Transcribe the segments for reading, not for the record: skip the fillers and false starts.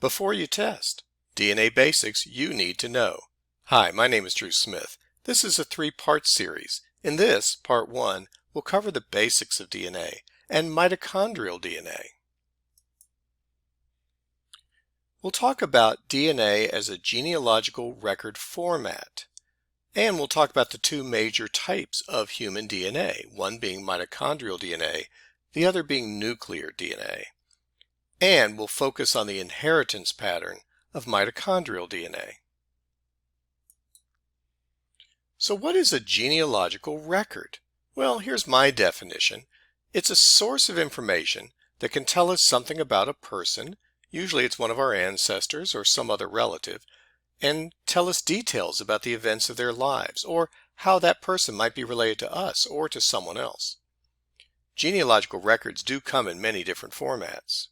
Before you test, DNA basics you need to know. Hi, my name is Drew Smith. This is a three-part series. In this, part 1, we'll cover the basics of DNA and mitochondrial DNA. We'll talk about DNA as a genealogical record format. And we'll talk about the two major types of human DNA, one being mitochondrial DNA, the other being nuclear DNA. And we'll focus on the inheritance pattern of mitochondrial DNA. So what is a genealogical record? Well, here's my definition. It's a source of information that can tell us something about a person, usually it's one of our ancestors or some other relative, and tell us details about the events of their lives or how that person might be related to us or to someone else. Genealogical records do come in many different formats.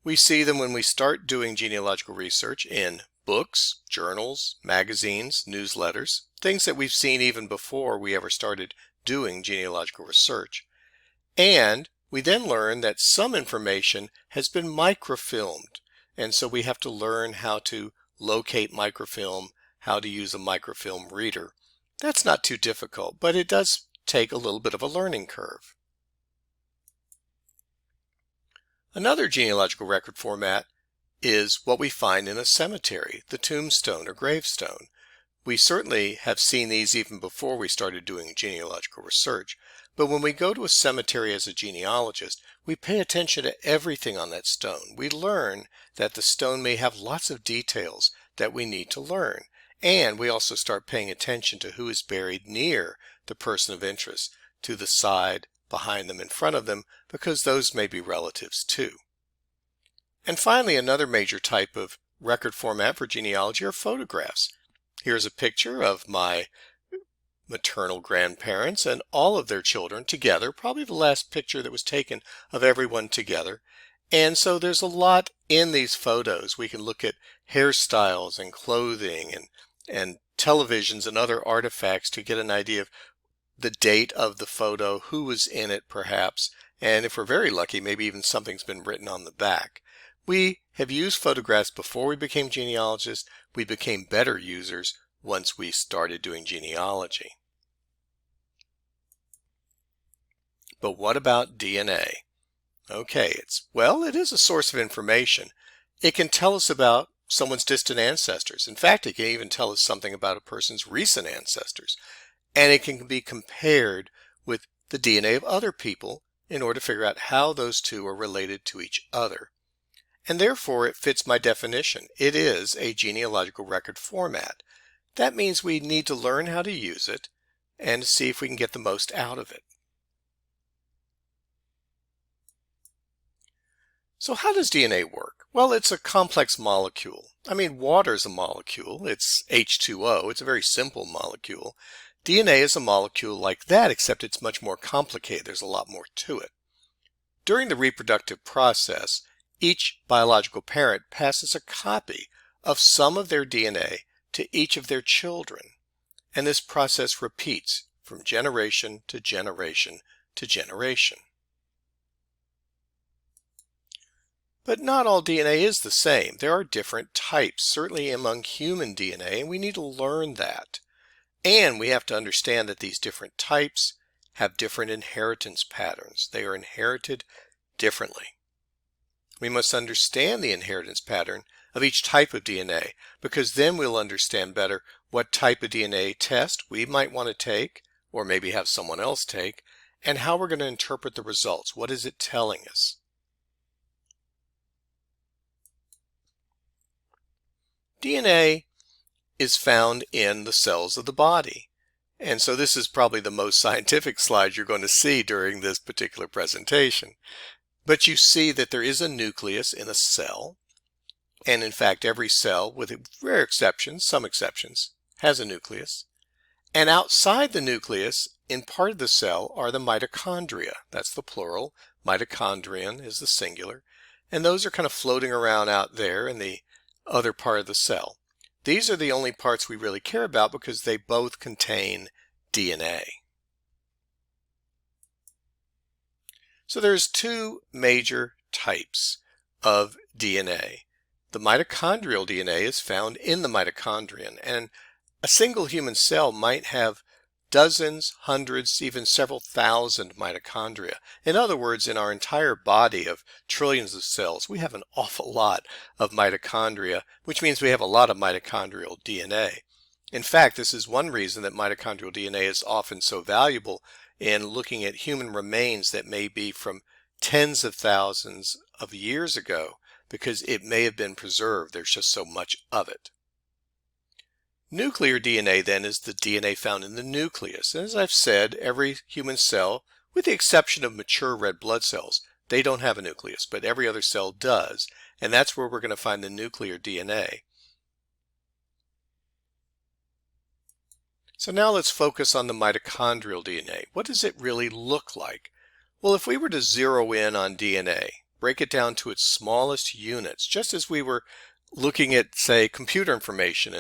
We see them when we start doing genealogical research in books, journals, magazines, newsletters, things that we've seen even before we ever started doing genealogical research. And we then learn that some information has been microfilmed, and so we have to learn how to locate microfilm, how to use a microfilm reader. That's not too difficult, but it does take a little bit of a learning curve. Another genealogical record format is what we find in a cemetery, the tombstone or gravestone. We certainly have seen these even before we started doing genealogical research, but when we go to a cemetery as a genealogist, we pay attention to everything on that stone. We learn that the stone may have lots of details that we need to learn, and we also start paying attention to who is buried near the person of interest, to the side, behind them, in front of them, because those may be relatives too. And finally, another major type of record format for genealogy are photographs. Here's a picture of my maternal grandparents and all of their children together, probably the last picture that was taken of everyone together. And so there's a lot in these photos. We can look at hairstyles and clothing and televisions and other artifacts to get an idea of the date of the photo, who was in it perhaps, and if we're very lucky, maybe even something's been written on the back. We have used photographs before we became genealogists. We became better users once we started doing genealogy. But what about DNA? Okay, it is a source of information. It can tell us about someone's distant ancestors. In fact, it can even tell us something about a person's recent ancestors. And it can be compared with the DNA of other people in order to figure out how those two are related to each other. And therefore, it fits my definition. It is a genealogical record format. That means we need to learn how to use it and see if we can get the most out of it. So how does DNA work? Well, it's a complex molecule. Water is a molecule. It's H2O. It's a very simple molecule. DNA is a molecule like that, except it's much more complicated. There's a lot more to it. During the reproductive process, each biological parent passes a copy of some of their DNA to each of their children. And this process repeats from generation to generation to generation. But not all DNA is the same. There are different types, certainly among human DNA, and we need to learn that. And we have to understand that these different types have different inheritance patterns. They are inherited differently. We must understand the inheritance pattern of each type of DNA, because then we'll understand better what type of DNA test we might want to take, or maybe have someone else take, and how we're going to interpret the results. What is it telling us? DNA is found in the cells of the body. And so this is probably the most scientific slide you're going to see during this particular presentation. But you see that there is a nucleus in a cell. And in fact, every cell, with rare exceptions, some exceptions, has a nucleus. And outside the nucleus, in part of the cell, are the mitochondria. That's the plural. Mitochondrion is the singular. And those are kind of floating around out there in the other part of the cell. These are the only parts we really care about because they both contain DNA. So there's two major types of DNA. The mitochondrial DNA is found in the mitochondrion, and a single human cell might have dozens, hundreds, even several thousand mitochondria. In other words, in our entire body of trillions of cells, we have an awful lot of mitochondria, which means we have a lot of mitochondrial DNA. In fact, this is one reason that mitochondrial DNA is often so valuable in looking at human remains that may be from tens of thousands of years ago, because it may have been preserved. There's just so much of it. Nuclear DNA then is the DNA found in the nucleus. And as I've said, every human cell, with the exception of mature red blood cells, they don't have a nucleus, but every other cell does. And that's where we're going to find the nuclear DNA. So now let's focus on the mitochondrial DNA. What does it really look like? Well, if we were to zero in on DNA, break it down to its smallest units, just as we were looking at, say, computer information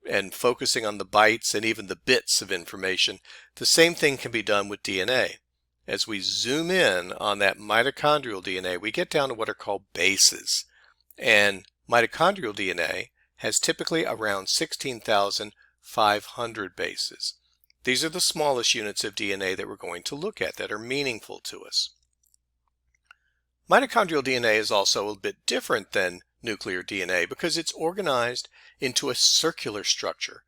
and focusing on the bytes and even the bits of information, the same thing can be done with DNA. As we zoom in on that mitochondrial DNA, we get down to what are called bases. And mitochondrial DNA has typically around 16,500 bases. These are the smallest units of DNA that we're going to look at that are meaningful to us. Mitochondrial DNA is also a bit different than nuclear DNA because it's organized into a circular structure.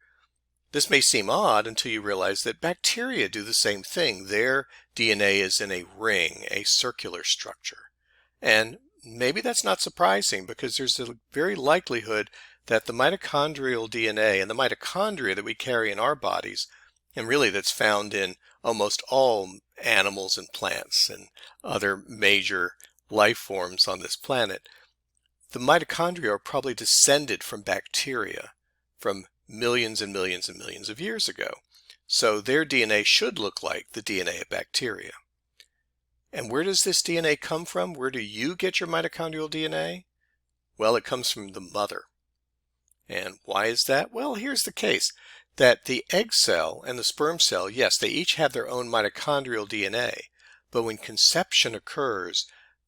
This may seem odd until you realize that bacteria do the same thing. Their DNA is in a ring, a circular structure. And maybe that's not surprising because there's a very likelihood that the mitochondrial DNA and the mitochondria that we carry in our bodies, and really that's found in almost all animals and plants and other major life forms on this planet, the mitochondria are probably descended from bacteria from millions and millions and millions of years ago. So their DNA should look like the DNA of bacteria. And where does this DNA come from? Where do you get your mitochondrial DNA? Well, it comes from the mother. And why is that? Well, here's the case, that the egg cell and the sperm cell, yes, they each have their own mitochondrial DNA, but when conception occurs,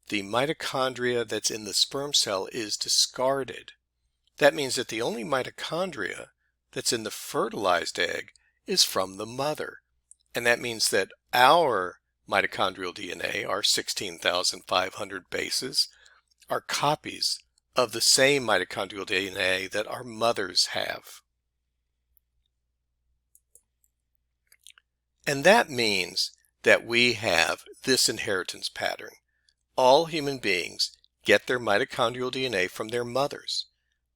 the mitochondria that's in the sperm cell is discarded. That means that the only mitochondria that's in the fertilized egg is from the mother. And that means that our mitochondrial DNA, our 16,500 bases, are copies of the same mitochondrial DNA that our mothers have. And that means that we have this inheritance pattern. All human beings get their mitochondrial DNA from their mothers.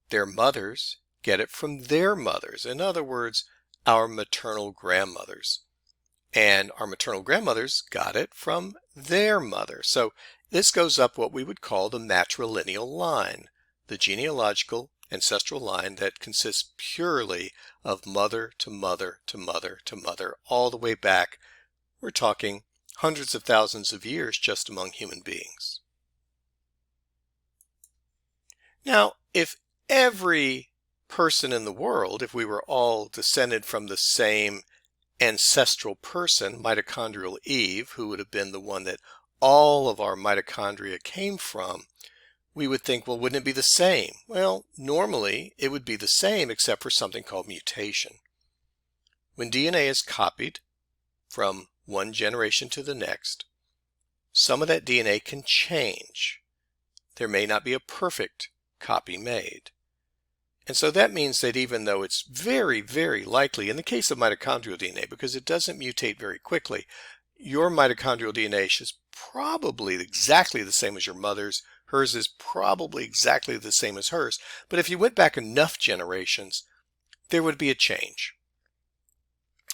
Their mothers get it from their mothers. In other words, our maternal grandmothers. And our maternal grandmothers got it from their mother. So this goes up what we would call the matrilineal line, the genealogical ancestral line that consists purely of mother to mother to mother to mother, all the way back. We're talking hundreds of thousands of years just among human beings. Now, if every person in the world, if we were all descended from the same ancestral person, mitochondrial Eve, who would have been the one that all of our mitochondria came from, we would think, well, wouldn't it be the same? Well, normally it would be the same except for something called mutation. When DNA is copied from one generation to the next, some of that DNA can change. There may not be a perfect copy made. And so that means that even though it's very, very likely, in the case of mitochondrial DNA, because it doesn't mutate very quickly, your mitochondrial DNA is probably exactly the same as your mother's. Hers is probably exactly the same as hers. But if you went back enough generations, there would be a change.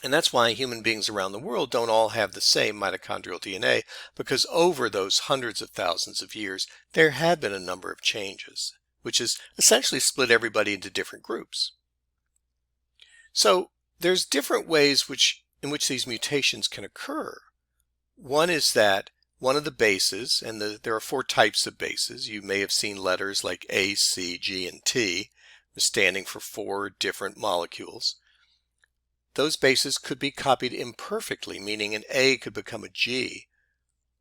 And that's why human beings around the world don't all have the same mitochondrial DNA, because over those hundreds of thousands of years, there have been a number of changes, which has essentially split everybody into different groups. So there's different ways in which these mutations can occur. One is that one of the bases, and there are 4 types of bases. You may have seen letters like A, C, G, and T, standing for 4 different molecules. Those bases could be copied imperfectly, meaning an A could become a G,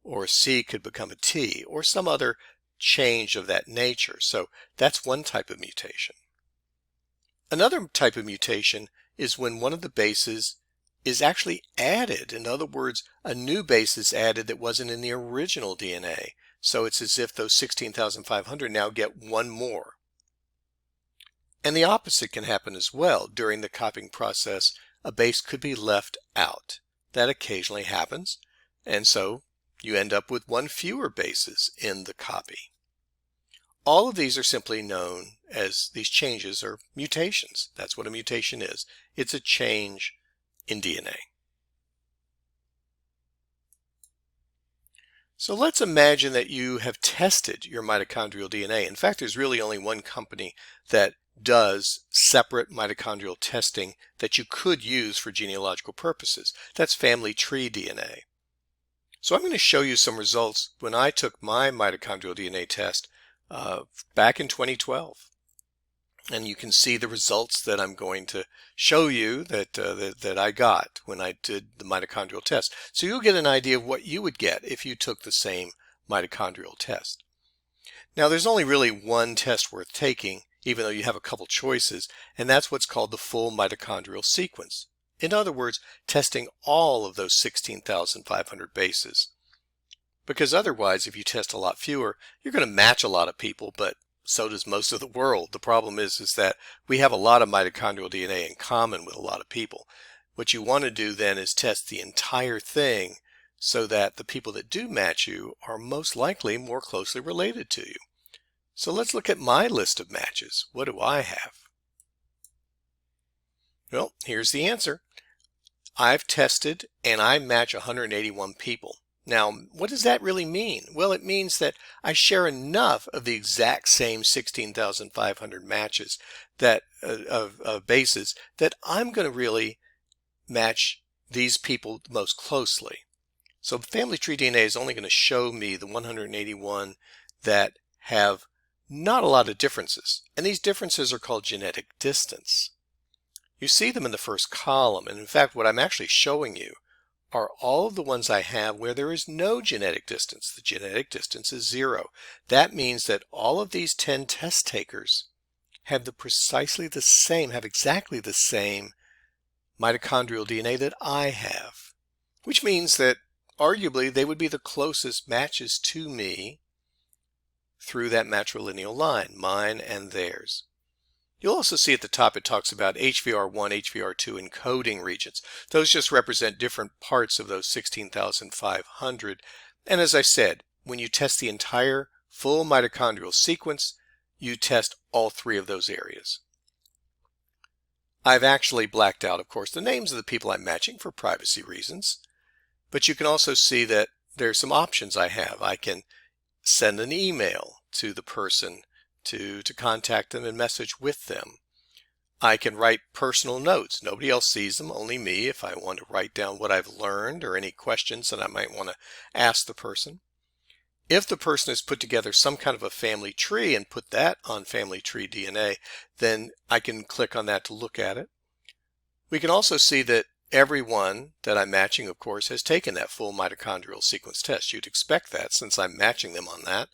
or a C could become a T, or some other change of that nature. So that's one type of mutation. Another type of mutation is when one of the bases is actually added. In other words, a new base is added that wasn't in the original DNA. So it's as if those 16,500 now get one more. And the opposite can happen as well. During the copying process, a base could be left out. That occasionally happens, and so you end up with one fewer bases in the copy. All of these are simply known as, these changes are mutations. That's what a mutation is. It's a change in DNA. So let's imagine that you have tested your mitochondrial DNA. In fact, there's really only one company that does separate mitochondrial testing that you could use for genealogical purposes. That's Family Tree DNA. So I'm going to show you some results when I took my mitochondrial DNA test back in 2012. And you can see the results that I'm going to show you that I got when I did the mitochondrial test. So you'll get an idea of what you would get if you took the same mitochondrial test. Now there's only really one test worth taking, even though you have a couple choices, and that's what's called the full mitochondrial sequence. In other words, testing all of those 16,500 bases. Because otherwise, if you test a lot fewer, you're going to match a lot of people, but so does most of the world. The problem is that we have a lot of mitochondrial DNA in common with a lot of people. What you want to do then is test the entire thing so that the people that do match you are most likely more closely related to you. So let's look at my list of matches. What do I have? Well, here's the answer. I've tested and I match 181 people. Now, what does that really mean? Well, it means that I share enough of the exact same 16,500 matches of bases that I'm going to really match these people most closely. So Family Tree DNA is only going to show me the 181 that have not a lot of differences. And these differences are called genetic distance. You see them in the first column. And in fact, what I'm actually showing you are all of the ones I have where there is no genetic distance. The genetic distance is 0. That means that all of these 10 test takers have exactly the same mitochondrial DNA that I have, which means that arguably they would be the closest matches to me through that matrilineal line, mine and theirs. You'll also see at the top it talks about HVR1, HVR2 encoding regions. Those just represent different parts of those 16,500. And as I said, when you test the entire full mitochondrial sequence, you test all 3 of those areas. I've actually blacked out, of course, the names of the people I'm matching for privacy reasons. But you can also see that there's some options I have. I can send an email to the person to contact them and message with them. I can write personal notes. Nobody else sees them, only me, if I want to write down what I've learned or any questions that I might want to ask the person. If the person has put together some kind of a family tree and put that on Family Tree DNA, then I can click on that to look at it. We can also see that everyone that I'm matching, of course, has taken that full mitochondrial sequence test. You'd expect that since I'm matching them on that.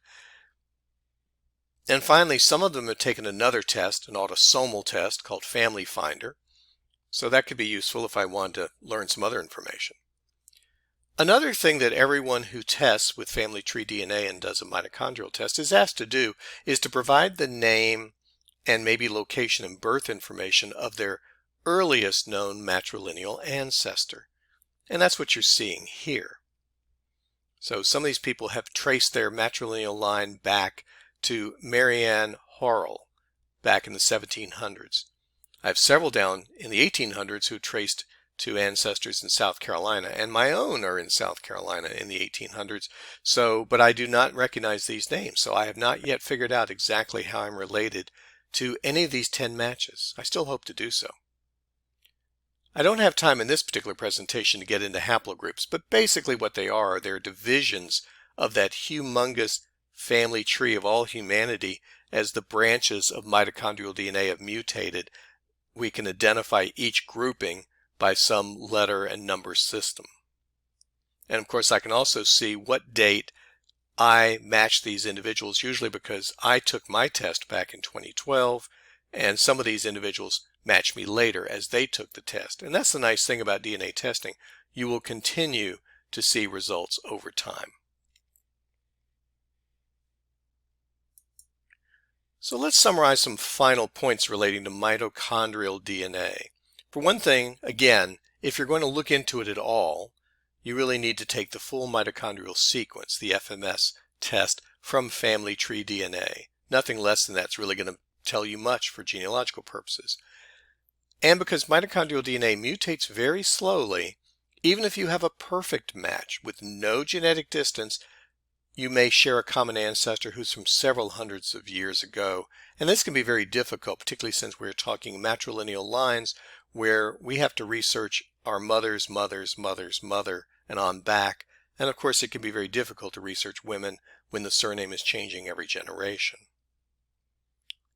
And finally, some of them have taken another test, an autosomal test called Family Finder. So that could be useful if I wanted to learn some other information. Another thing that everyone who tests with Family Tree DNA and does a mitochondrial test is asked to do is to provide the name and maybe location and birth information of their earliest known matrilineal ancestor. And that's what you're seeing here. So some of these people have traced their matrilineal line back to Marianne Horrell back in the 1700s. I have several down in the 1800s who traced to ancestors in South Carolina, and my own are in South Carolina in the 1800s. But I do not recognize these names, so I have not yet figured out exactly how I'm related to any of these 10 matches. I still hope to do so. I don't have time in this particular presentation to get into haplogroups, but basically what they are, they're divisions of that humongous family tree of all humanity. As the branches of mitochondrial DNA have mutated, we can identify each grouping by some letter and number system. And of course I can also see what date I match these individuals usually because I took my test back in 2012, and some of these individuals match me later as they took the test. And that's the nice thing about DNA testing. You will continue to see results over time. So let's summarize some final points relating to mitochondrial DNA. For one thing, again, if you're going to look into it at all, you really need to take the full mitochondrial sequence, the FMS test, from family tree DNA. Nothing less than that's really going to tell you much for genealogical purposes. And because mitochondrial DNA mutates very slowly, even if you have a perfect match with no genetic distance, you may share a common ancestor who's from several hundreds of years ago. And this can be very difficult, particularly since we're talking matrilineal lines where we have to research our mother's mother's mother's mother and on back. And of course, it can be very difficult to research women when the surname is changing every generation.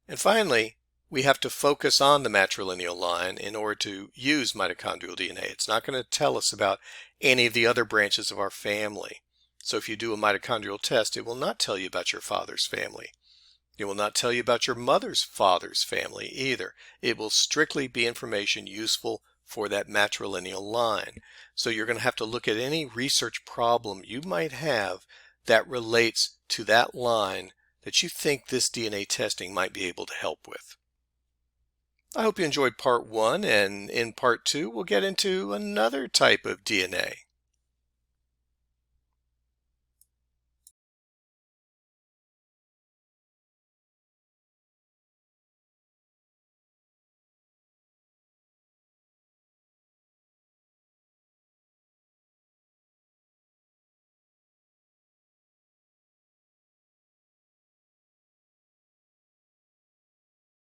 And finally, we have to focus on the matrilineal line in order to use mitochondrial DNA. It's not going to tell us about any of the other branches of our family. So if you do a mitochondrial test, it will not tell you about your father's family. It will not tell you about your mother's father's family either. It will strictly be information useful for that matrilineal line. So you're going to have to look at any research problem you might have that relates to that line that you think this DNA testing might be able to help with. I hope you enjoyed part 1, and in part 2 we'll get into another type of DNA.